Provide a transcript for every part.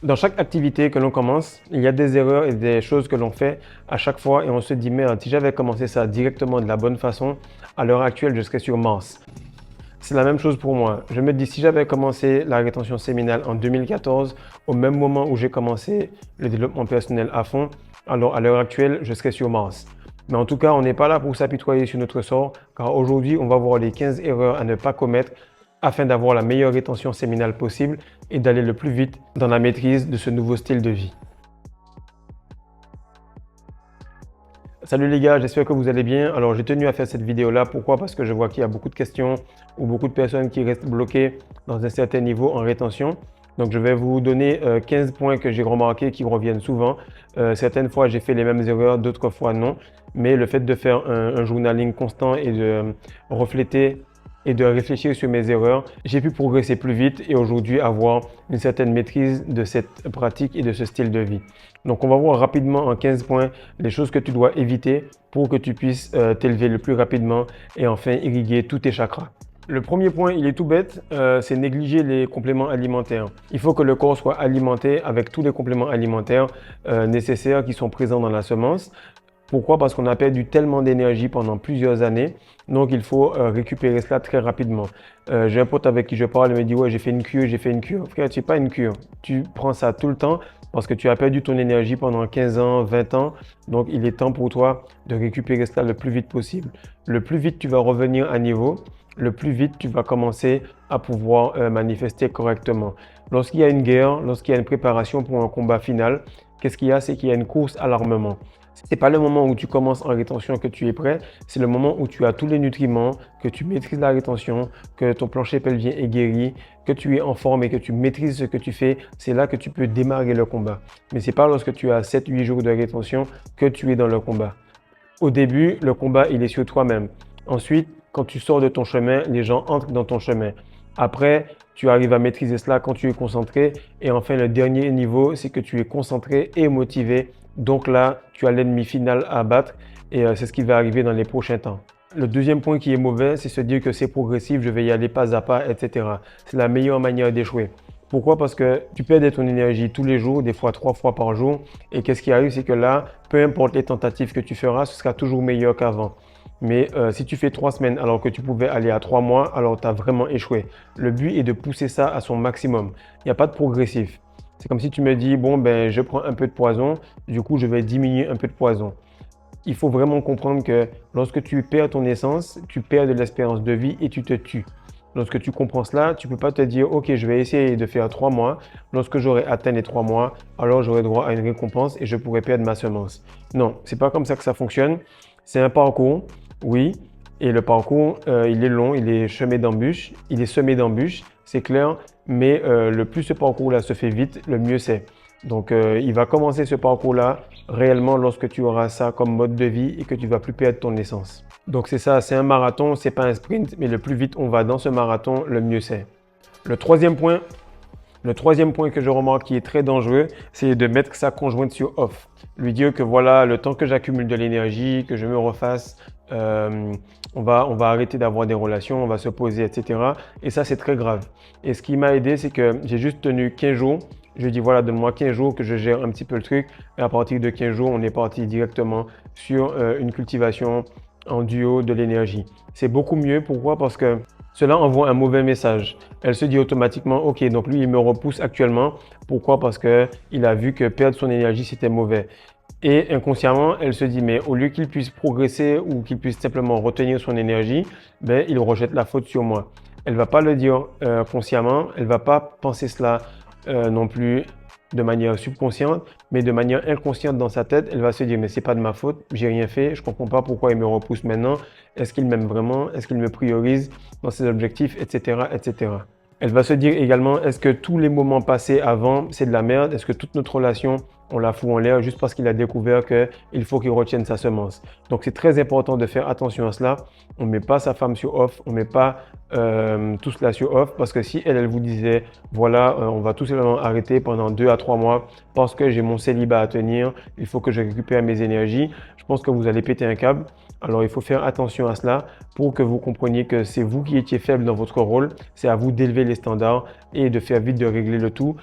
Dans chaque activité que l'on commence, il y a des erreurs et des choses que l'on fait à chaque fois et on se dit merde, si j'avais commencé ça directement de la bonne façon, à l'heure actuelle, je serais sur Mars. C'est la même chose pour moi. Je me dis si j'avais commencé la rétention séminale en 2014, au même moment où j'ai commencé le développement personnel à fond, alors à l'heure actuelle, je serais sur Mars. Mais en tout cas, on n'est pas là pour s'apitoyer sur notre sort, car aujourd'hui, on va voir les 15 erreurs à ne pas commettre afin d'avoir la meilleure rétention séminale possible et d'aller le plus vite dans la maîtrise de ce nouveau style de vie. Salut les gars, j'espère que vous allez bien. Alors j'ai tenu à faire cette vidéo là, pourquoi? Parce que je vois qu'il y a beaucoup de questions ou beaucoup de personnes qui restent bloquées dans un certain niveau en rétention. Donc je vais vous donner 15 points que j'ai remarqués qui reviennent souvent. Certaines fois j'ai fait les mêmes erreurs, d'autres fois non. Mais le fait de faire un journaling constant et de refléter et de réfléchir sur mes erreurs, j'ai pu progresser plus vite et aujourd'hui avoir une certaine maîtrise de cette pratique et de ce style de vie. Donc on va voir rapidement en 15 points les choses que tu dois éviter pour que tu puisses t'élever le plus rapidement et enfin irriguer tous tes chakras. Le premier point, il est tout bête, c'est négliger les compléments alimentaires. Il faut que le corps soit alimenté avec tous les compléments alimentaires nécessaires qui sont présents dans la semence. Pourquoi? Parce qu'on a perdu tellement d'énergie pendant plusieurs années, donc il faut récupérer cela très rapidement. J'ai un pote avec qui je parle, il me dit ouais j'ai fait une cure, j'ai fait une cure. Frère, tu n'es pas une cure, tu prends ça tout le temps parce que tu as perdu ton énergie pendant 15 ans, 20 ans, donc il est temps pour toi de récupérer cela le plus vite possible. Le plus vite tu vas revenir à niveau, le plus vite tu vas commencer à pouvoir manifester correctement. Lorsqu'il y a une guerre, lorsqu'il y a une préparation pour un combat final, qu'est-ce qu'il y a? C'est qu'il y a une course à l'armement. C'est pas le moment où tu commences en rétention que tu es prêt, c'est le moment où tu as tous les nutriments, que tu maîtrises la rétention, que ton plancher pelvien est guéri, que tu es en forme et que tu maîtrises ce que tu fais. C'est là que tu peux démarrer le combat. Mais c'est pas lorsque tu as 7-8 jours de rétention que tu es dans le combat. Au début, le combat, il est sur toi-même. Ensuite, quand tu sors de ton chemin, les gens entrent dans ton chemin. Après, tu arrives à maîtriser cela quand tu es concentré. Et enfin, le dernier niveau, c'est que tu es concentré et motivé. Donc là, tu as l'ennemi final à battre et c'est ce qui va arriver dans les prochains temps. Le deuxième point qui est mauvais, c'est se dire que c'est progressif, je vais y aller pas à pas, etc. C'est la meilleure manière d'échouer. Pourquoi? Parce que tu perds de ton énergie tous les jours, des fois 3 fois par jour. Et qu'est-ce qui arrive? C'est que là, peu importe les tentatives que tu feras, ce sera toujours meilleur qu'avant. Mais si tu fais 3 semaines alors que tu pouvais aller à 3 mois, alors tu as vraiment échoué. Le but est de pousser ça à son maximum. Il n'y a pas de progressif. C'est comme si tu me dis, bon, ben, je prends un peu de poison, du coup, je vais diminuer un peu de poison. Il faut vraiment comprendre que lorsque tu perds ton essence, tu perds de l'espérance de vie et tu te tues. Lorsque tu comprends cela, tu ne peux pas te dire, OK, je vais essayer de faire 3 mois. Lorsque j'aurai atteint les 3 mois, alors j'aurai droit à une récompense et je pourrai perdre ma semence. Non, c'est pas comme ça que ça fonctionne. C'est un parcours, oui, et le parcours, il est long, il est semé d'embûches, c'est clair, mais le plus ce parcours-là se fait vite, le mieux c'est. Donc, il va commencer ce parcours-là réellement lorsque tu auras ça comme mode de vie et que tu vas plus perdre ton essence. Donc, c'est ça, c'est un marathon, c'est pas un sprint, mais le plus vite on va dans ce marathon, le mieux c'est. Le troisième point, que je remarque qui est très dangereux, c'est de mettre sa conjointe sur off. Lui dire que voilà, le temps que j'accumule de l'énergie, que je me refasse, on va arrêter d'avoir des relations, on va se poser, etc. Et ça, c'est très grave. Et ce qui m'a aidé, c'est que j'ai juste tenu 15 jours. Je lui ai dit, voilà, donne-moi 15 jours que je gère un petit peu le truc. Et à partir de 15 jours, on est parti directement sur une cultivation en duo de l'énergie. C'est beaucoup mieux. Pourquoi? Parce que cela envoie un mauvais message. Elle se dit automatiquement, ok, donc lui, il me repousse actuellement. Pourquoi? Parce qu'il a vu que perdre son énergie, c'était mauvais. Et inconsciemment, elle se dit, mais au lieu qu'il puisse progresser ou qu'il puisse simplement retenir son énergie, ben, il rejette la faute sur moi. Elle va pas le dire consciemment, elle va pas penser cela non plus de manière subconsciente, mais de manière inconsciente dans sa tête, elle va se dire mais c'est pas de ma faute, j'ai rien fait, je comprends pas pourquoi il me repousse maintenant, est-ce qu'il m'aime vraiment, est-ce qu'il me priorise dans ses objectifs, etc., etc. Elle va se dire également est-ce que tous les moments passés avant c'est de la merde, est-ce que toute notre relation on la fout en l'air juste parce qu'il a découvert qu'il faut qu'il retienne sa semence. Donc c'est très important de faire attention à cela. On ne met pas sa femme sur off, on ne met pas tout cela sur off parce que si elle vous disait voilà, on va tout simplement arrêter pendant 2 à 3 mois parce que j'ai mon célibat à tenir, il faut que je récupère mes énergies, je pense que vous allez péter un câble. Alors il faut faire attention à cela pour que vous compreniez que c'est vous qui étiez faible dans votre rôle, c'est à vous d'élever les standards et de faire vite de régler le tout.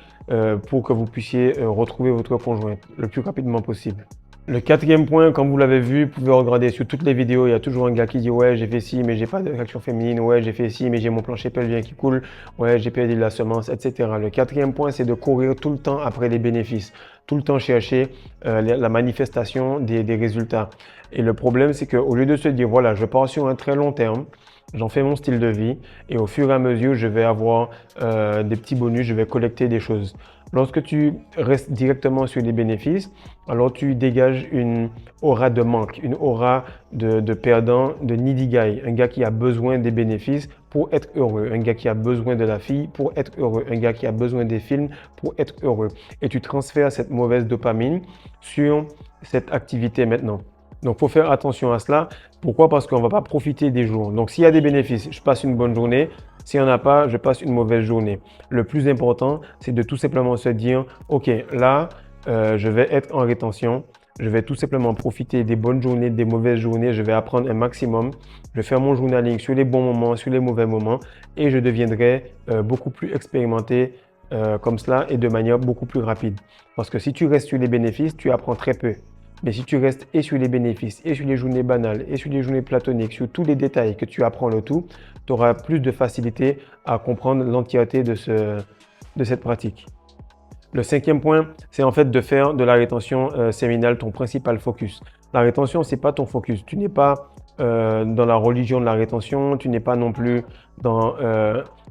pour que vous puissiez retrouver votre conjointe le plus rapidement possible. Le quatrième point, comme vous l'avez vu, vous pouvez regarder sur toutes les vidéos, il y a toujours un gars qui dit ouais j'ai fait ci mais j'ai pas de réaction féminine, ouais j'ai fait ci mais j'ai mon plancher pelvien qui coule, ouais j'ai perdu de la semence, etc. Le quatrième point, c'est de courir tout le temps après les bénéfices, tout le temps chercher la manifestation des résultats. Et le problème, c'est qu'au lieu de se dire voilà je pars sur un très long terme, j'en fais mon style de vie et au fur et à mesure je vais avoir des petits bonus, je vais collecter des choses. Lorsque tu restes directement sur les bénéfices, alors tu dégages une aura de manque, une aura de perdant, de needy guy, un gars qui a besoin des bénéfices pour être heureux, un gars qui a besoin de la fille pour être heureux, un gars qui a besoin des films pour être heureux. Et tu transfères cette mauvaise dopamine sur cette activité maintenant. Donc, il faut faire attention à cela. Pourquoi? Parce qu'on ne va pas profiter des jours. Donc, s'il y a des bénéfices, je passe une bonne journée. S'il n'y en a pas, je passe une mauvaise journée. Le plus important, c'est de tout simplement se dire, OK, là, je vais être en rétention. Je vais tout simplement profiter des bonnes journées, des mauvaises journées. Je vais apprendre un maximum. Je vais faire mon journaling sur les bons moments, sur les mauvais moments. Et je deviendrai beaucoup plus expérimenté comme cela et de manière beaucoup plus rapide. Parce que si tu restes sur les bénéfices, tu apprends très peu. Mais si tu restes et sur les bénéfices, et sur les journées banales, et sur les journées platoniques, sur tous les détails que tu apprends le tout, tu auras plus de facilité à comprendre l'entièreté de cette pratique. Le cinquième point, c'est en fait de faire de la rétention séminale ton principal focus. La rétention, ce n'est pas ton focus. Tu n'es pas dans la religion de la rétention, tu n'es pas non plus dans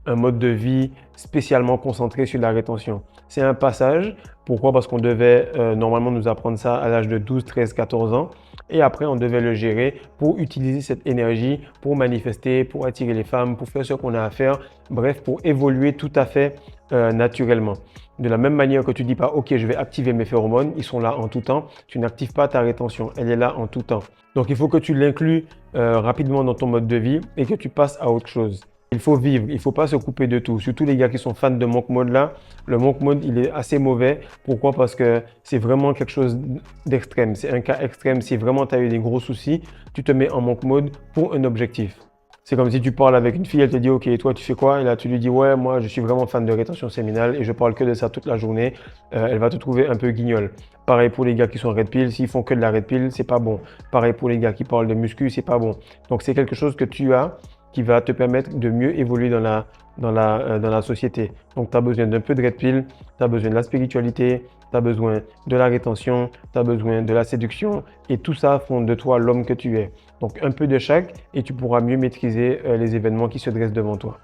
un mode de vie spécialement concentré sur la rétention. C'est un passage. Pourquoi? Parce qu'on devait normalement nous apprendre ça à l'âge de 12, 13, 14 ans. Et après, on devait le gérer pour utiliser cette énergie, pour manifester, pour attirer les femmes, pour faire ce qu'on a à faire. Bref, pour évoluer tout à fait naturellement. De la même manière que tu dis pas, OK, je vais activer mes phéromones, ils sont là en tout temps. Tu n'actives pas ta rétention, elle est là en tout temps. Donc, il faut que tu l'inclues rapidement dans ton mode de vie et que tu passes à autre chose. Il faut vivre, il ne faut pas se couper de tout. Surtout les gars qui sont fans de monk mode là, le monk mode il est assez mauvais. Pourquoi? Parce que c'est vraiment quelque chose d'extrême. C'est un cas extrême. Si vraiment tu as eu des gros soucis, tu te mets en monk mode pour un objectif. C'est comme si tu parles avec une fille, elle te dit OK, toi tu fais quoi? Et là tu lui dis ouais, moi je suis vraiment fan de rétention séminale et je parle que de ça toute la journée. Elle va te trouver un peu guignol. Pareil pour les gars qui sont red pill, s'ils font que de la red pill, c'est pas bon. Pareil pour les gars qui parlent de muscu, c'est pas bon. Donc c'est quelque chose que tu as qui va te permettre de mieux évoluer dans la société. Donc, tu as besoin d'un peu de red pill, tu as besoin de la spiritualité, tu as besoin de la rétention, tu as besoin de la séduction et tout ça font de toi l'homme que tu es. Donc, un peu de chaque et tu pourras mieux maîtriser les événements qui se dressent devant toi.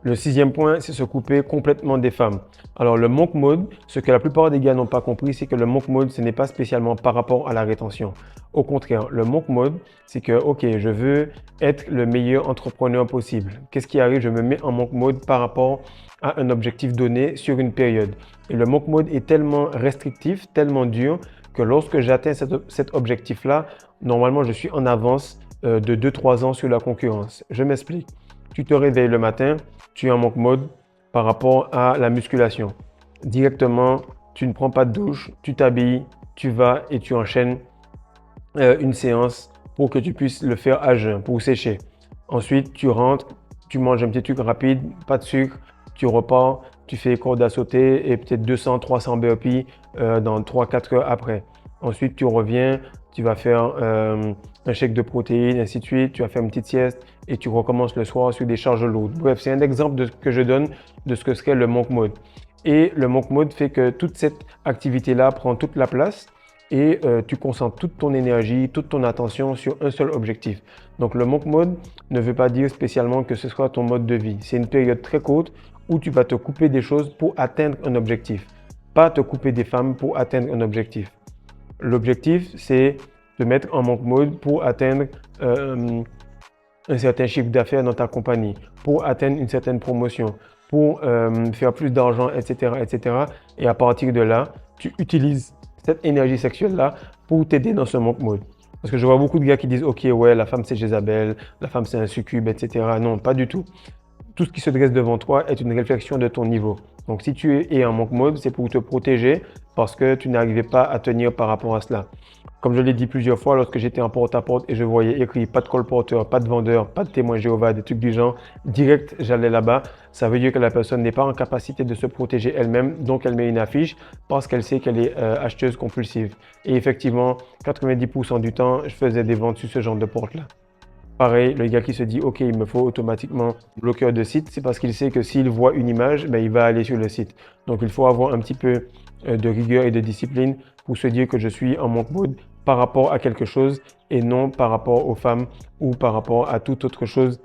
Le sixième point, c'est se couper complètement des femmes. Alors, le monk mode, ce que la plupart des gars n'ont pas compris, c'est que le monk mode, ce n'est pas spécialement par rapport à la rétention. Au contraire, le monk mode, c'est que, OK, je veux être le meilleur entrepreneur possible. Qu'est-ce qui arrive? Je me mets en monk mode par rapport à un objectif donné sur une période. Et le monk mode est tellement restrictif, tellement dur, que lorsque j'atteins cet objectif-là, normalement, je suis en avance de 2-3 ans sur la concurrence. Je m'explique. Tu te réveilles le matin, tu es en monk mode par rapport à la musculation. Directement, tu ne prends pas de douche, tu t'habilles, tu vas et tu enchaînes une séance pour que tu puisses le faire à jeun, pour sécher. Ensuite, tu rentres, tu manges un petit truc rapide, pas de sucre, tu repars, tu fais corde à sauter et peut-être 200-300 burpees dans 3-4 heures après. Ensuite, tu reviens, tu vas faire un shake de protéines, ainsi de suite. Tu vas faire une petite sieste et tu recommences le soir sur des charges lourdes. Bref, c'est un exemple que je donne de ce que serait le monk mode. Et le monk mode fait que toute cette activité-là prend toute la place et tu concentres toute ton énergie, toute ton attention sur un seul objectif. Donc le monk mode ne veut pas dire spécialement que ce soit ton mode de vie. C'est une période très courte où tu vas te couper des choses pour atteindre un objectif. Pas te couper des femmes pour atteindre un objectif. L'objectif, c'est de mettre en monk mode pour atteindre un certain chiffre d'affaires dans ta compagnie, pour atteindre une certaine promotion, pour faire plus d'argent, etc., etc. Et à partir de là, tu utilises cette énergie sexuelle-là pour t'aider dans ce monk mode. Parce que je vois beaucoup de gars qui disent « Ok, ouais, la femme c'est Jézabel, la femme c'est un succube, etc. » Non, pas du tout. tout ce qui se dresse devant toi est une réflexion de ton niveau. Donc si tu es en monk mode, c'est pour te protéger parce que tu n'arrivais pas à tenir par rapport à cela. Comme je l'ai dit plusieurs fois, lorsque j'étais en porte-à-porte et je voyais écrit pas de colporteur, pas de vendeur, pas de témoin Jéhovah, des trucs du genre, direct j'allais là-bas. Ça veut dire que la personne n'est pas en capacité de se protéger elle-même, donc elle met une affiche parce qu'elle sait qu'elle est acheteuse compulsive. Et effectivement, 90% du temps, je faisais des ventes sur ce genre de porte-là. Pareil, le gars qui se dit ok, il me faut automatiquement bloqueur de site, c'est parce qu'il sait que s'il voit une image, ben, il va aller sur le site. Donc il faut avoir un petit peu de rigueur et de discipline pour se dire que je suis en monk mode par rapport à quelque chose et non par rapport aux femmes ou par rapport à toute autre chose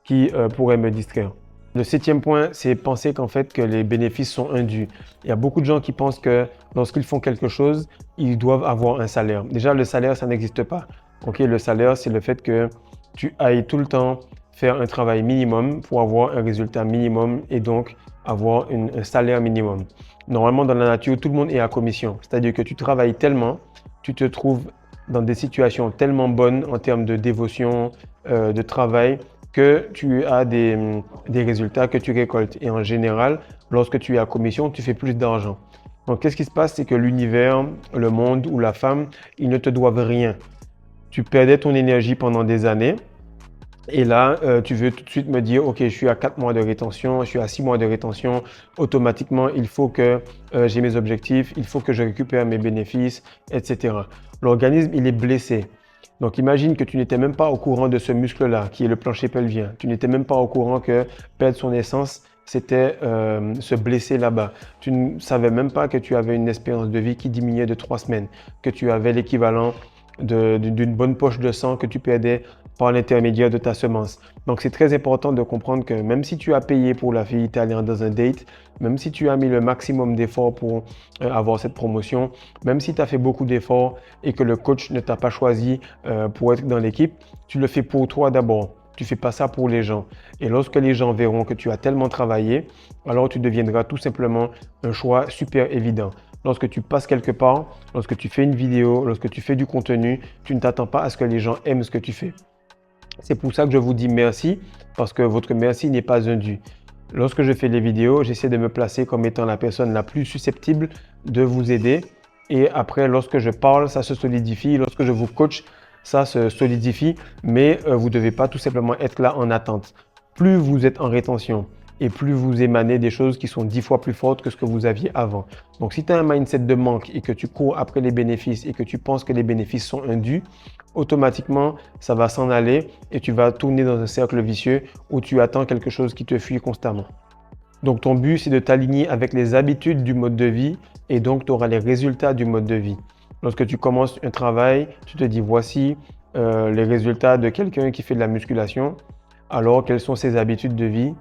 qui pourrait me distraire. Le 7e point, c'est penser qu'en fait que les bénéfices sont indus. Il y a beaucoup de gens qui pensent que lorsqu'ils font quelque chose, ils doivent avoir un salaire. Déjà, le salaire, ça n'existe pas. Ok, le salaire, c'est le fait que tu ailles tout le temps faire un travail minimum pour avoir un résultat minimum et donc avoir un salaire minimum. Normalement, dans la nature, tout le monde est à commission. C'est-à-dire que tu travailles tellement, tu te trouves dans des situations tellement bonnes en termes de dévotion, de travail, que tu as des résultats que tu récoltes. Et en général, lorsque tu es à commission, tu fais plus d'argent. Donc, qu'est-ce qui se passe? C'est que l'univers, le monde ou la femme, ils ne te doivent rien. Tu perdais ton énergie pendant des années. Et là, tu veux tout de suite me dire, OK, je suis à 4 mois de rétention, je suis à 6 mois de rétention. Automatiquement, il faut que j'ai mes objectifs, il faut que je récupère mes bénéfices, etc. L'organisme, il est blessé. Donc, imagine que tu n'étais même pas au courant de ce muscle-là, qui est le plancher pelvien. Tu n'étais même pas au courant que perdre son essence, c'était se blesser là-bas. Tu ne savais même pas que tu avais une espérance de vie qui diminuait de 3 semaines, que tu avais l'équivalent d'une bonne poche de sang que tu perdais par l'intermédiaire de ta semence. Donc, c'est très important de comprendre que même si tu as payé pour la fille italienne dans un date, même si tu as mis le maximum d'efforts pour avoir cette promotion, même si tu as fait beaucoup d'efforts et que le coach ne t'a pas choisi pour être dans l'équipe, tu le fais pour toi d'abord. Tu ne fais pas ça pour les gens. Et lorsque les gens verront que tu as tellement travaillé, alors tu deviendras tout simplement un choix super évident. Lorsque tu passes quelque part, lorsque tu fais une vidéo, lorsque tu fais du contenu, tu ne t'attends pas à ce que les gens aiment ce que tu fais. C'est pour ça que je vous dis merci, parce que votre merci n'est pas un dû. Lorsque je fais les vidéos, j'essaie de me placer comme étant la personne la plus susceptible de vous aider. Et après, lorsque je parle, ça se solidifie. Lorsque je vous coach, ça se solidifie. Mais vous ne devez pas tout simplement être là en attente. Plus vous êtes en rétention, et plus vous émanez des choses qui sont 10 fois plus fortes que ce que vous aviez avant. Donc, si tu as un mindset de manque et que tu cours après les bénéfices et que tu penses que les bénéfices sont indus, automatiquement, ça va s'en aller et tu vas tourner dans un cercle vicieux où tu attends quelque chose qui te fuit constamment. Donc, ton but, c'est de t'aligner avec les habitudes du mode de vie et donc tu auras les résultats du mode de vie. Lorsque tu commences un travail, tu te dis voici les résultats de quelqu'un qui fait de la musculation. Alors, quelles sont ses habitudes de vie?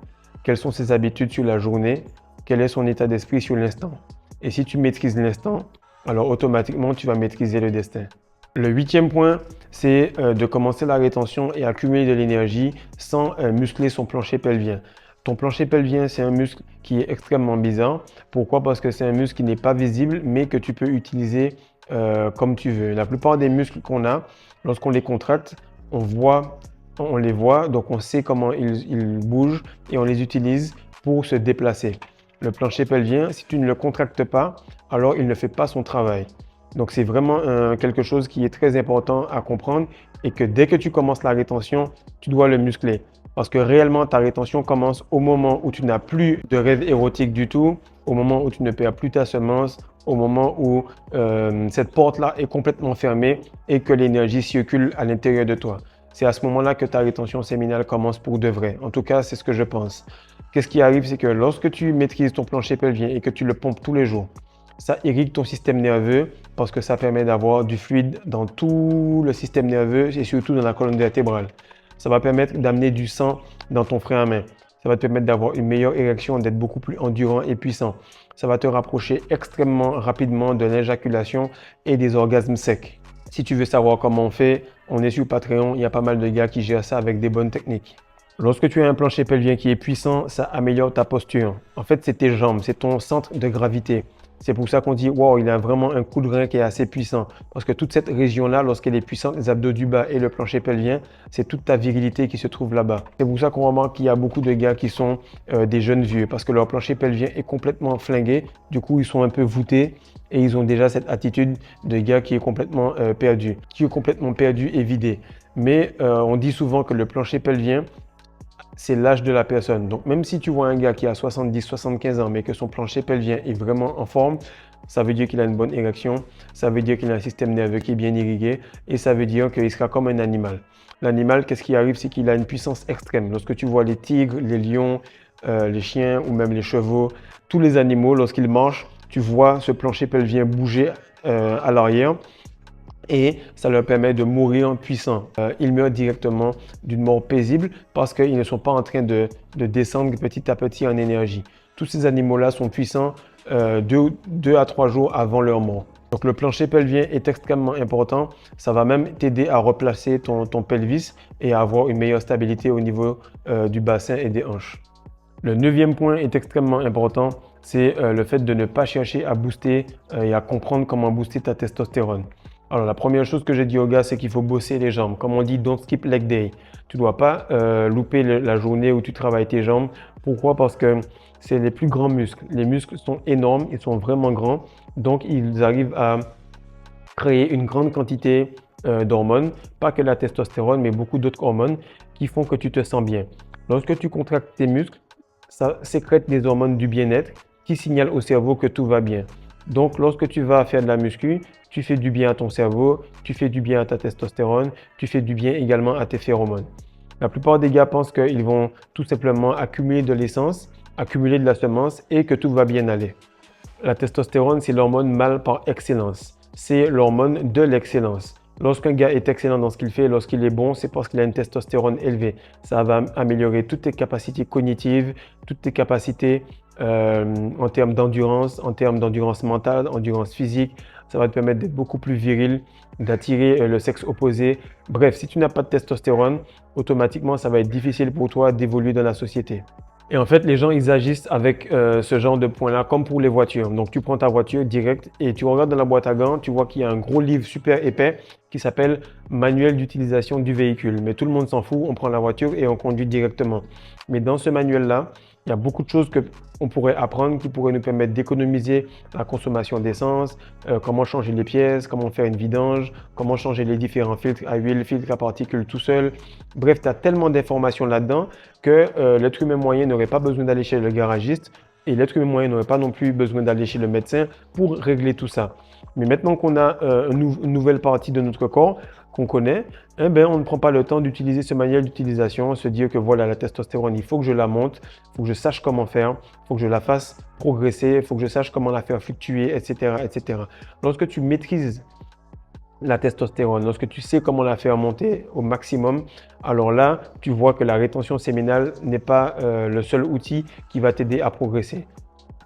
Quelles sont ses habitudes sur la journée? Quel est son état d'esprit sur l'instant? Et si tu maîtrises l'instant, alors automatiquement, tu vas maîtriser le destin. Le 8e point, c'est de commencer la rétention et accumuler de l'énergie sans muscler son plancher pelvien. Ton plancher pelvien, c'est un muscle qui est extrêmement bizarre. Pourquoi? Parce que c'est un muscle qui n'est pas visible, mais que tu peux utiliser comme tu veux. La plupart des muscles qu'on a, lorsqu'on les contracte, on les voit, donc on sait comment ils bougent et on les utilise pour se déplacer. Le plancher pelvien, si tu ne le contractes pas, alors il ne fait pas son travail. Donc c'est vraiment quelque chose qui est très important à comprendre et que dès que tu commences la rétention, tu dois le muscler. Parce que réellement, ta rétention commence au moment où tu n'as plus de rêve érotique du tout, au moment où tu ne perds plus ta semence, au moment où cette porte-là est complètement fermée et que l'énergie circule à l'intérieur de toi. C'est à ce moment-là que ta rétention séminale commence pour de vrai. En tout cas, c'est ce que je pense. Qu'est-ce qui arrive? C'est que lorsque tu maîtrises ton plancher pelvien et que tu le pompes tous les jours, ça irrigue ton système nerveux parce que ça permet d'avoir du fluide dans tout le système nerveux et surtout dans la colonne vertébrale. Ça va permettre d'amener du sang dans ton frein à main. Ça va te permettre d'avoir une meilleure érection, d'être beaucoup plus endurant et puissant. Ça va te rapprocher extrêmement rapidement de l'éjaculation et des orgasmes secs. Si tu veux savoir comment on fait, on est sur Patreon, il y a pas mal de gars qui gèrent ça avec des bonnes techniques. Lorsque tu as un plancher pelvien qui est puissant, ça améliore ta posture. En fait, c'est tes jambes, c'est ton centre de gravité. C'est pour ça qu'on dit, wow, il a vraiment un coup de rein qui est assez puissant. Parce que toute cette région-là, lorsqu'elle est puissante, les abdos du bas et le plancher pelvien, c'est toute ta virilité qui se trouve là-bas. C'est pour ça qu'on remarque qu'il y a beaucoup de gars qui sont des jeunes vieux parce que leur plancher pelvien est complètement flingué. Du coup, ils sont un peu voûtés et ils ont déjà cette attitude de gars qui est complètement perdu et vidé. Mais on dit souvent que le plancher pelvien, c'est l'âge de la personne. Donc, même si tu vois un gars qui a 70, 75 ans, mais que son plancher pelvien est vraiment en forme, ça veut dire qu'il a une bonne érection, ça veut dire qu'il a un système nerveux qui est bien irrigué et ça veut dire qu'il sera comme un animal. L'animal, qu'est-ce qui arrive? C'est qu'il a une puissance extrême. Lorsque tu vois les tigres, les lions, les chiens ou même les chevaux, tous les animaux, lorsqu'ils marchent, tu vois ce plancher pelvien bouger à l'arrière et ça leur permet de mourir puissant. Ils meurent directement d'une mort paisible parce qu'ils ne sont pas en train de descendre petit à petit en énergie. Tous ces animaux-là sont puissants 2 à 3 jours avant leur mort. Donc le plancher pelvien est extrêmement important. Ça va même t'aider à replacer ton pelvis et à avoir une meilleure stabilité au niveau du bassin et des hanches. Le 9e point est extrêmement important, c'est le fait de ne pas chercher à booster et à comprendre comment booster ta testostérone. Alors la première chose que j'ai dit aux gars, c'est qu'il faut bosser les jambes. Comme on dit, don't skip leg day. Tu ne dois pas louper la journée où tu travailles tes jambes. Pourquoi? Parce que c'est les plus grands muscles. Les muscles sont énormes, ils sont vraiment grands. Donc ils arrivent à créer une grande quantité d'hormones, pas que la testostérone, mais beaucoup d'autres hormones qui font que tu te sens bien. Lorsque tu contractes tes muscles, ça sécrète des hormones du bien-être qui signalent au cerveau que tout va bien. Donc, lorsque tu vas faire de la muscu, tu fais du bien à ton cerveau, tu fais du bien à ta testostérone, tu fais du bien également à tes phéromones. La plupart des gars pensent qu'ils vont tout simplement accumuler de l'essence, accumuler de la semence et que tout va bien aller. La testostérone, c'est l'hormone mâle par excellence. C'est l'hormone de l'excellence. Lorsqu'un gars est excellent dans ce qu'il fait, lorsqu'il est bon, c'est parce qu'il a une testostérone élevée. Ça va améliorer toutes tes capacités cognitives, toutes tes capacités en termes d'endurance mentale, endurance physique. Ça va te permettre d'être beaucoup plus viril, d'attirer le sexe opposé. Bref, si tu n'as pas de testostérone, automatiquement, ça va être difficile pour toi d'évoluer dans la société. Et en fait, les gens, ils agissent avec ce genre de points-là, comme pour les voitures. Donc, tu prends ta voiture direct et tu regardes dans la boîte à gants, tu vois qu'il y a un gros livre super épais qui s'appelle Manuel d'utilisation du véhicule. Mais tout le monde s'en fout, on prend la voiture et on conduit directement. Mais dans ce manuel-là, il y a beaucoup de choses qu'on pourrait apprendre qui pourraient nous permettre d'économiser la consommation d'essence, comment changer les pièces, comment faire une vidange, comment changer les différents filtres à huile, filtres à particules tout seul. Bref, tu as tellement d'informations là-dedans que l'être humain moyen n'aurait pas besoin d'aller chez le garagiste et l'être humain moyen n'aurait pas non plus besoin d'aller chez le médecin pour régler tout ça. Mais maintenant qu'on a une nouvelle partie de notre corps qu'on connaît, eh ben, on ne prend pas le temps d'utiliser ce manuel d'utilisation, se dire que voilà, la testostérone, il faut que je la monte, il faut que je sache comment faire, il faut que je la fasse progresser, il faut que je sache comment la faire fluctuer, etc., etc. Lorsque tu maîtrises la testostérone, lorsque tu sais comment la faire monter au maximum, alors là, tu vois que la rétention séminale n'est pas le seul outil qui va t'aider à progresser.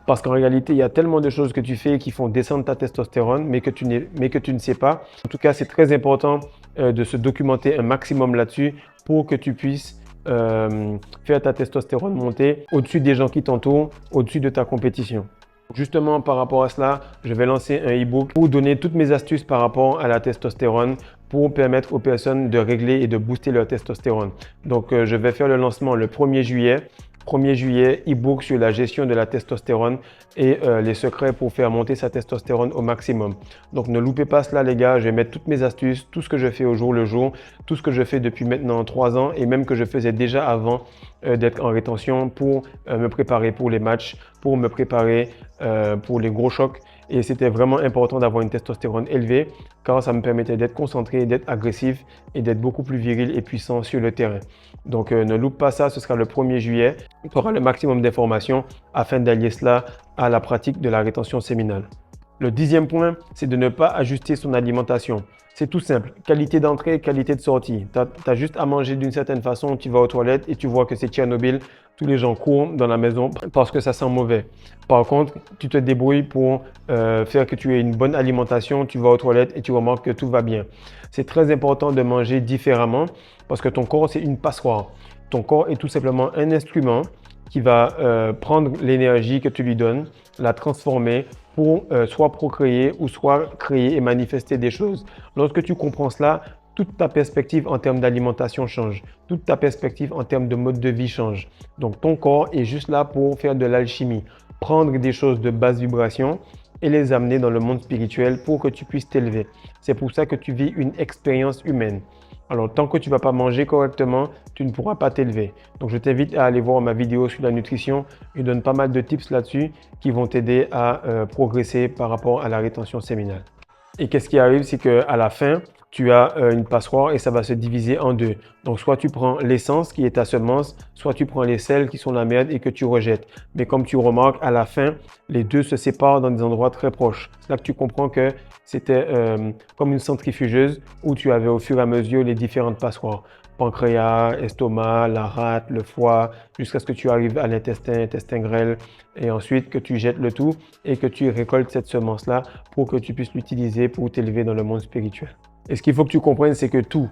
Parce qu'en réalité, il y a tellement de choses que tu fais qui font descendre ta testostérone, mais que tu ne sais pas. En tout cas, c'est très important de se documenter un maximum là-dessus pour que tu puisses faire ta testostérone monter au-dessus des gens qui t'entourent, au-dessus de ta compétition. Justement, par rapport à cela, je vais lancer un e-book pour donner toutes mes astuces par rapport à la testostérone pour permettre aux personnes de régler et de booster leur testostérone. Donc, je vais faire le lancement le 1er juillet. 1er juillet, e-book sur la gestion de la testostérone et les secrets pour faire monter sa testostérone au maximum. Donc ne loupez pas cela les gars, je vais mettre toutes mes astuces, tout ce que je fais au jour le jour, tout ce que je fais depuis maintenant 3 ans et même que je faisais déjà avant d'être en rétention pour me préparer pour les matchs, pour me préparer pour les gros chocs. Et c'était vraiment important d'avoir une testostérone élevée car ça me permettait d'être concentré, d'être agressif et d'être beaucoup plus viril et puissant sur le terrain. Donc ne loupe pas ça, ce sera le 1er juillet. Tu auras le maximum d'informations afin d'allier cela à la pratique de la rétention séminale. Le 10e point, c'est de ne pas ajuster son alimentation. C'est tout simple, qualité d'entrée, qualité de sortie. Tu as juste à manger d'une certaine façon, tu vas aux toilettes et tu vois que c'est Tchernobyl. Tous les gens courent dans la maison parce que ça sent mauvais. Par contre, tu te débrouilles pour faire que tu aies une bonne alimentation, tu vas aux toilettes et tu remarques que tout va bien. C'est très important de manger différemment parce que ton corps, c'est une passoire. Ton corps est tout simplement un instrument qui va prendre l'énergie que tu lui donnes, la transformer pour soit procréer ou soit créer et manifester des choses. Lorsque tu comprends cela, toute ta perspective en termes d'alimentation change. Toute ta perspective en termes de mode de vie change. Donc ton corps est juste là pour faire de l'alchimie, prendre des choses de basse vibration et les amener dans le monde spirituel pour que tu puisses t'élever. C'est pour ça que tu vis une expérience humaine. Alors, tant que tu ne vas pas manger correctement, tu ne pourras pas t'élever. Donc, je t'invite à aller voir ma vidéo sur la nutrition. Je donne pas mal de tips là-dessus qui vont t'aider à progresser par rapport à la rétention séminale. Et qu'est-ce qui arrive, c'est qu'à la fin, tu as une passoire et ça va se diviser en deux. Donc, soit tu prends l'essence qui est ta semence, soit tu prends les sels qui sont la merde et que tu rejettes. Mais comme tu remarques, à la fin, les deux se séparent dans des endroits très proches. C'est là que tu comprends que c'était comme une centrifugeuse où tu avais au fur et à mesure les différentes passoires. Pancréas, estomac, la rate, le foie, jusqu'à ce que tu arrives à l'intestin, intestin grêle, et ensuite que tu jettes le tout et que tu récoltes cette semence-là pour que tu puisses l'utiliser pour t'élever dans le monde spirituel. Et ce qu'il faut que tu comprennes, c'est que tout,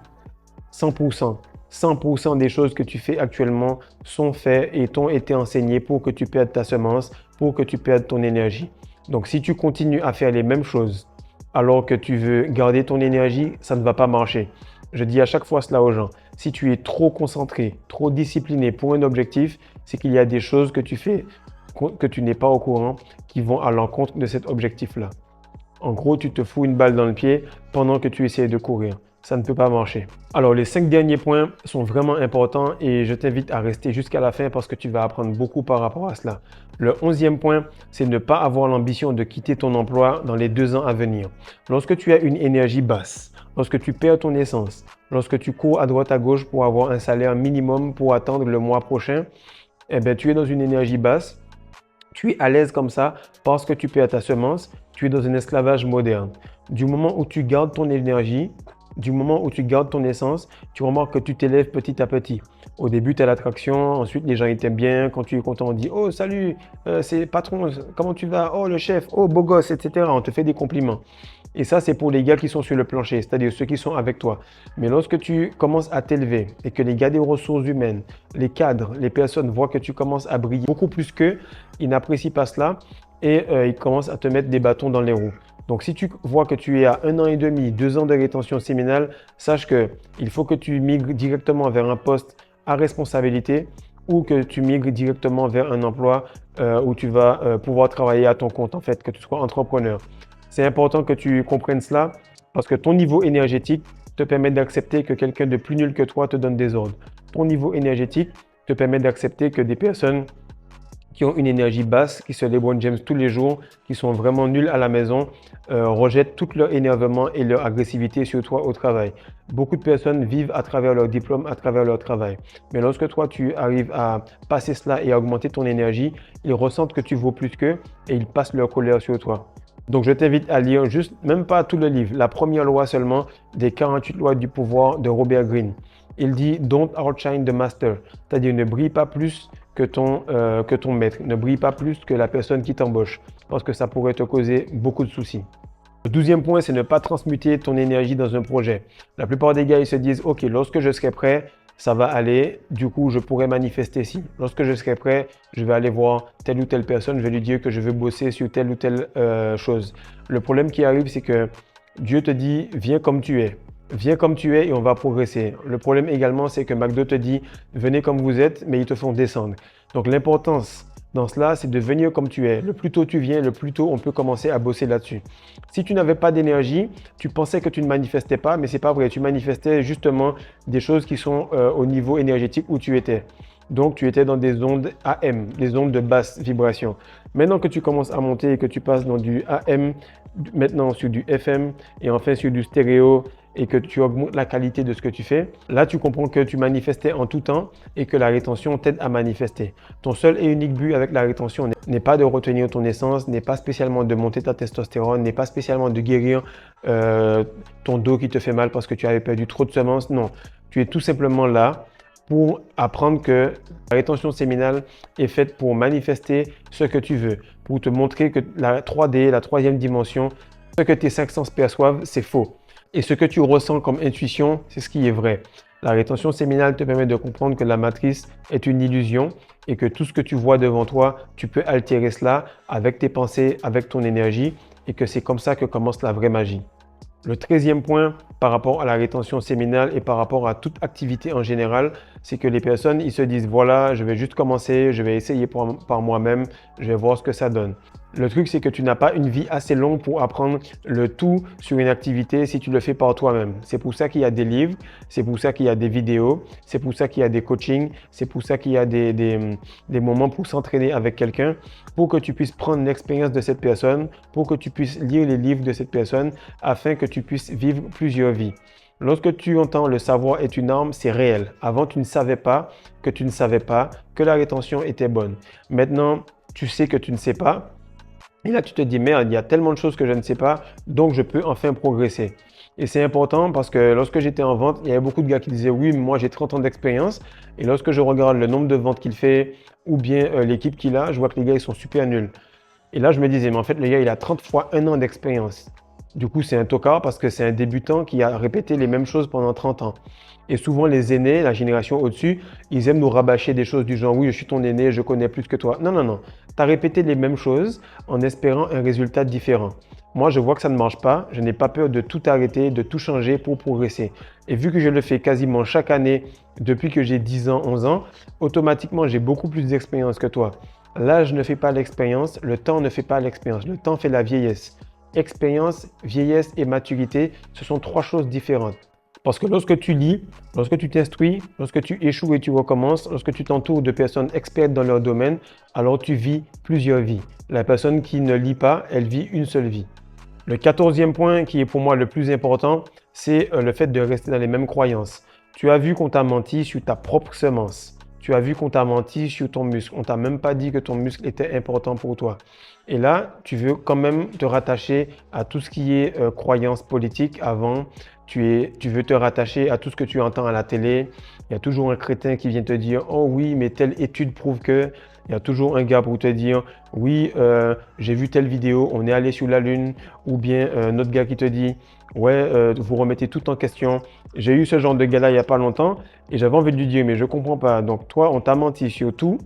100% des choses que tu fais actuellement sont faites et t'ont été enseignées pour que tu perdes ta semence, pour que tu perdes ton énergie. Donc, si tu continues à faire les mêmes choses alors que tu veux garder ton énergie, ça ne va pas marcher. Je dis à chaque fois cela aux gens. Si tu es trop concentré, trop discipliné pour un objectif, c'est qu'il y a des choses que tu fais que tu n'es pas au courant qui vont à l'encontre de cet objectif-là. En gros, tu te fous une balle dans le pied pendant que tu essaies de courir. Ça ne peut pas marcher. Alors, les 5 derniers points sont vraiment importants et je t'invite à rester jusqu'à la fin parce que tu vas apprendre beaucoup par rapport à cela. Le 11e point, c'est ne pas avoir l'ambition de quitter ton emploi dans les 2 ans à venir. Lorsque tu as une énergie basse, lorsque tu perds ton essence, lorsque tu cours à droite à gauche pour avoir un salaire minimum pour attendre le mois prochain, eh bien, tu es dans une énergie basse. Tu es à l'aise comme ça parce que tu perds ta semence, tu es dans un esclavage moderne. Du moment où tu gardes ton énergie, du moment où tu gardes ton essence, tu remarques que tu t'élèves petit à petit. Au début, tu as l'attraction, ensuite les gens ils t'aiment bien. Quand tu es content, on dit « Oh, salut, c'est patron, comment tu vas? Oh, le chef, oh, beau gosse, etc. » On te fait des compliments. Et ça, c'est pour les gars qui sont sur le plancher, c'est-à-dire ceux qui sont avec toi. Mais lorsque tu commences à t'élever et que les gars des ressources humaines, les cadres, les personnes voient que tu commences à briller beaucoup plus qu'eux, ils n'apprécient pas cela et ils commencent à te mettre des bâtons dans les roues. Donc, si tu vois que tu es à 1 an et demi, 2 ans de rétention séminale, sache qu'il faut que tu migres directement vers un poste à responsabilité ou que tu migres directement vers un emploi où tu vas pouvoir travailler à ton compte, en fait, que tu sois entrepreneur. C'est important que tu comprennes cela parce que ton niveau énergétique te permet d'accepter que quelqu'un de plus nul que toi te donne des ordres. Ton niveau énergétique te permet d'accepter que des personnes qui ont une énergie basse, qui se LeBron James tous les jours, qui sont vraiment nuls à la maison, rejettent tout leur énervement et leur agressivité sur toi au travail. Beaucoup de personnes vivent à travers leur diplôme, à travers leur travail. Mais lorsque toi, tu arrives à passer cela et à augmenter ton énergie, ils ressentent que tu vaux plus qu'eux et ils passent leur colère sur toi. Donc, je t'invite à lire juste, même pas tout le livre, la première loi seulement des 48 lois du pouvoir de Robert Greene. Il dit « Don't outshine the master », c'est-à-dire ne brille pas plus que ton maître, ne brille pas plus que la personne qui t'embauche, parce que ça pourrait te causer beaucoup de soucis. Le 12e point, c'est ne pas transmuter ton énergie dans un projet. La plupart des gars, ils se disent « Ok, lorsque je serai prêt, ça va aller, du coup, je pourrai manifester ci. Lorsque je serai prêt, je vais aller voir telle ou telle personne, je vais lui dire que je veux bosser sur telle ou telle chose. » Le problème qui arrive, c'est que Dieu te dit « Viens comme tu es ». Viens comme tu es et on va progresser. Le problème également, c'est que McDo te dit « Venez comme vous êtes », mais ils te font descendre. Donc l'importance dans cela, c'est de venir comme tu es. Le plus tôt tu viens, le plus tôt on peut commencer à bosser là-dessus. Si tu n'avais pas d'énergie, tu pensais que tu ne manifestais pas, mais c'est pas vrai. Tu manifestais justement des choses qui sont au niveau énergétique où tu étais. Donc tu étais dans des ondes AM, des ondes de basse vibration. Maintenant que tu commences à monter et que tu passes dans du AM, maintenant sur du FM et enfin sur du stéréo, et que tu augmentes la qualité de ce que tu fais, là tu comprends que tu manifestais en tout temps et que la rétention t'aide à manifester. Ton seul et unique but avec la rétention n'est pas de retenir ton essence, n'est pas spécialement de monter ta testostérone, n'est pas spécialement de guérir ton dos qui te fait mal parce que tu avais perdu trop de semences. Non, tu es tout simplement là pour apprendre que la rétention séminale est faite pour manifester ce que tu veux, pour te montrer que la 3D, la troisième dimension, ce que tes 5 sens perçoivent, c'est faux. Et ce que tu ressens comme intuition, c'est ce qui est vrai. La rétention séminale te permet de comprendre que la matrice est une illusion et que tout ce que tu vois devant toi, tu peux altérer cela avec tes pensées, avec ton énergie et que c'est comme ça que commence la vraie magie. Le 13e point par rapport à la rétention séminale et par rapport à toute activité en général, c'est que les personnes, ils se disent voilà, je vais juste commencer, je vais essayer par moi-même, je vais voir ce que ça donne. Le truc, c'est que tu n'as pas une vie assez longue pour apprendre le tout sur une activité si tu le fais par toi-même. C'est pour ça qu'il y a des livres, c'est pour ça qu'il y a des vidéos, c'est pour ça qu'il y a des coachings, c'est pour ça qu'il y a des moments pour s'entraîner avec quelqu'un, pour que tu puisses prendre l'expérience de cette personne, pour que tu puisses lire les livres de cette personne, afin que tu puisses vivre plusieurs vies. Lorsque tu entends le savoir est une arme, c'est réel. Avant, tu ne savais pas que la rétention était bonne. Maintenant, tu sais que tu ne sais pas. Et là, tu te dis, merde, il y a tellement de choses que je ne sais pas, donc je peux enfin progresser. Et c'est important parce que lorsque j'étais en vente, il y avait beaucoup de gars qui disaient, oui, mais moi j'ai 30 ans d'expérience. Et lorsque je regarde le nombre de ventes qu'il fait ou bien l'équipe qu'il a, je vois que les gars, ils sont super nuls. Et là, je me disais, mais en fait, le gars, il a 30 fois 1 an d'expérience. Du coup, c'est un tocard parce que c'est un débutant qui a répété les mêmes choses pendant 30 ans. Et souvent, les aînés, la génération au-dessus, ils aiment nous rabâcher des choses du genre « oui, je suis ton aîné, je connais plus que toi ». Non, non, non. Tu as répété les mêmes choses en espérant un résultat différent. Moi, je vois que ça ne marche pas. Je n'ai pas peur de tout arrêter, de tout changer pour progresser. Et vu que je le fais quasiment chaque année depuis que j'ai 10 ans, 11 ans, automatiquement, j'ai beaucoup plus d'expérience que toi. L'âge ne fait pas l'expérience, le temps ne fait pas l'expérience. Le temps fait la vieillesse. Expérience, vieillesse et maturité, ce sont 3 choses différentes. Parce que lorsque tu lis, lorsque tu t'instruis, lorsque tu échoues et tu recommences, lorsque tu t'entoures de personnes expertes dans leur domaine, alors tu vis plusieurs vies. La personne qui ne lit pas, elle vit une seule vie. Le 14e point qui est pour moi le plus important, c'est le fait de rester dans les mêmes croyances. Tu as vu qu'on t'a menti sur ta propre semence. Tu as vu qu'on t'a menti sur ton muscle. On t'a même pas dit que ton muscle était important pour toi. Et là, tu veux quand même te rattacher à tout ce qui est croyance politique avant. Tu veux te rattacher à tout ce que tu entends à la télé. Il y a toujours un crétin qui vient te dire « Oh oui, mais telle étude prouve que… » Il y a toujours un gars pour te dire « Oui, j'ai vu telle vidéo, on est allé sur la Lune. » Ou bien un autre gars qui te dit « Ouais, vous remettez tout en question. » J'ai eu ce genre de gars-là il n'y a pas longtemps et j'avais envie de lui dire « Mais je ne comprends pas. Donc toi, on t'a menti sur tout.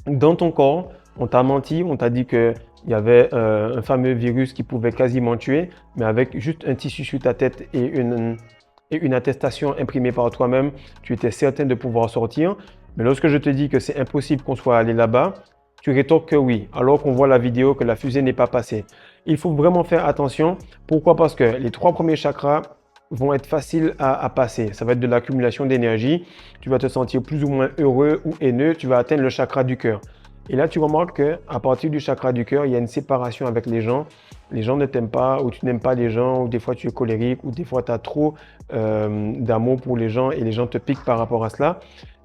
Dans ton corps, on t'a menti, on t'a dit qu'il y avait un fameux virus qui pouvait quasiment tuer, mais avec juste un tissu sur ta tête et une attestation imprimée par toi-même, tu étais certain de pouvoir sortir. Mais lorsque je te dis que c'est impossible qu'on soit allé là-bas, tu rétorques que oui, alors qu'on voit la vidéo que la fusée n'est pas passée. Il faut vraiment faire attention. Pourquoi? Parce que les 3 premiers chakras vont être faciles à passer. Ça va être de l'accumulation d'énergie. Tu vas te sentir plus ou moins heureux ou haineux. Tu vas atteindre le chakra du cœur. Et là, tu remarques qu'à partir du chakra du cœur, il y a une séparation avec les gens. Les gens ne t'aiment pas ou tu n'aimes pas les gens ou des fois tu es colérique ou des fois tu as trop d'amour pour les gens et les gens te piquent par rapport à cela.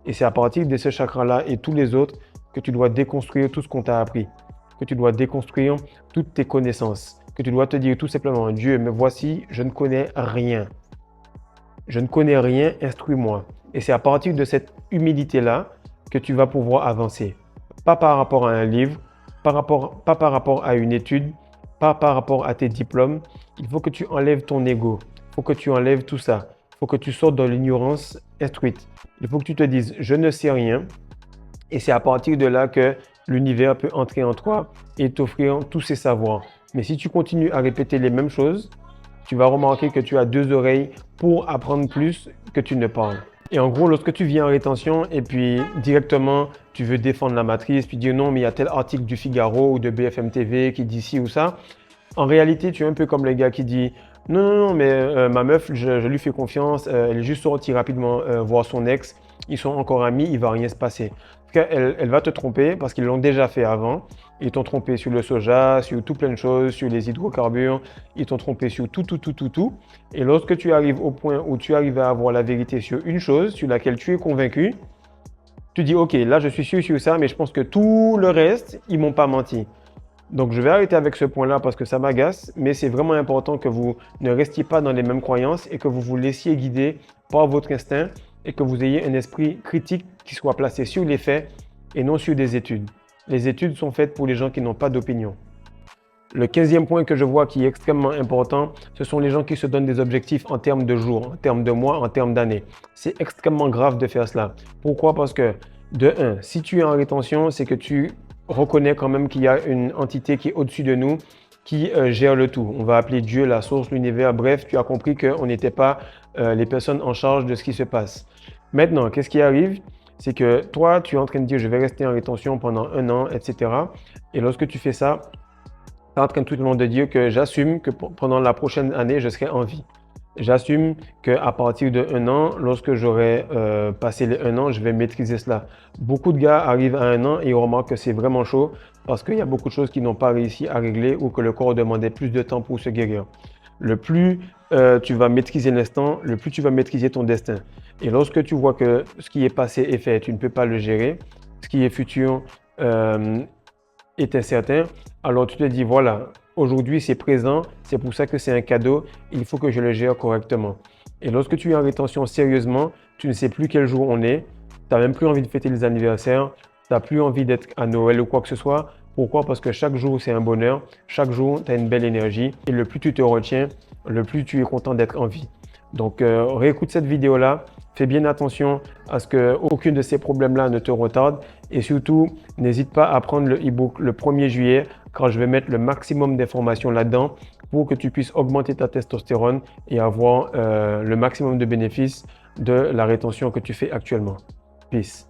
Et c'est à partir de ce chakra-là et tous les autres que tu dois déconstruire tout ce qu'on t'a appris, que tu dois déconstruire toutes tes connaissances, que tu dois te dire tout simplement, Dieu, me voici, je ne connais rien. Je ne connais rien, instruis-moi. Et c'est à partir de cette humilité-là que tu vas pouvoir avancer. Pas par rapport à un livre, pas par rapport à une étude, pas par rapport à tes diplômes. Il faut que tu enlèves ton ego. Il faut que tu enlèves tout ça. Il faut que tu sortes de l'ignorance instruite. Il faut que tu te dises, je ne sais rien. Et c'est à partir de là que l'univers peut entrer en toi et t'offrir tous ses savoirs. Mais si tu continues à répéter les mêmes choses, tu vas remarquer que tu as 2 oreilles pour apprendre plus que tu ne parles. Et en gros, lorsque tu viens en rétention et puis directement, tu veux défendre la matrice, puis dire non, mais il y a tel article du Figaro ou de BFM TV qui dit ci ou ça. En réalité, tu es un peu comme le gars qui dit non, non, non, mais ma meuf, je lui fais confiance, elle est juste sortie rapidement voir son ex, ils sont encore amis, il ne va rien se passer. En tout cas, elle va te tromper parce qu'ils l'ont déjà fait avant. Ils t'ont trompé sur le soja, sur tout plein de choses, sur les hydrocarbures, ils t'ont trompé sur tout. Et lorsque tu arrives au point où tu arrives à avoir la vérité sur une chose sur laquelle tu es convaincu, tu dis ok, là je suis sûr sur ça, mais je pense que tout le reste, ils m'ont pas menti. Donc je vais arrêter avec ce point-là parce que ça m'agace, mais c'est vraiment important que vous ne restiez pas dans les mêmes croyances et que vous vous laissiez guider par votre instinct et que vous ayez un esprit critique qui soit placé sur les faits et non sur des études. Les études sont faites pour les gens qui n'ont pas d'opinion. Le 15e point que je vois qui est extrêmement important, ce sont les gens qui se donnent des objectifs en termes de jours, en termes de mois, en termes d'années. C'est extrêmement grave de faire cela. Pourquoi? Parce que, de un, si tu es en rétention, c'est que tu reconnais quand même qu'il y a une entité qui est au-dessus de nous, qui gère le tout. On va appeler Dieu, la source, l'univers. Bref, tu as compris qu'on n'était pas les personnes en charge de ce qui se passe. Maintenant, qu'est-ce qui arrive? C'est que toi, tu es en train de dire, je vais rester en rétention pendant 1 an, etc. Et lorsque tu fais ça, tu es en train tout le monde de dire que j'assume que pendant la prochaine année, je serai en vie. J'assume qu'à partir de 1 an, lorsque j'aurai passé les 1 an, je vais maîtriser cela. Beaucoup de gars arrivent à 1 an et ils remarquent que c'est vraiment chaud parce qu'il y a beaucoup de choses qu'ils n'ont pas réussi à régler ou que le corps demandait plus de temps pour se guérir. Le plus tu vas maîtriser l'instant, le plus tu vas maîtriser ton destin. Et lorsque tu vois que ce qui est passé est fait, tu ne peux pas le gérer, ce qui est futur est incertain, alors tu te dis, voilà, aujourd'hui c'est présent, c'est pour ça que c'est un cadeau, il faut que je le gère correctement. Et lorsque tu es en rétention sérieusement, tu ne sais plus quel jour on est, tu n'as même plus envie de fêter les anniversaires, tu n'as plus envie d'être à Noël ou quoi que ce soit. Pourquoi? Parce que chaque jour c'est un bonheur, chaque jour tu as une belle énergie et le plus tu te retiens, le plus tu es content d'être en vie. Donc réécoute cette vidéo-là, fais bien attention à ce qu'aucun de ces problèmes-là ne te retarde et surtout n'hésite pas à prendre le e-book le 1er juillet car je vais mettre le maximum d'informations là-dedans pour que tu puisses augmenter ta testostérone et avoir le maximum de bénéfices de la rétention que tu fais actuellement. Peace.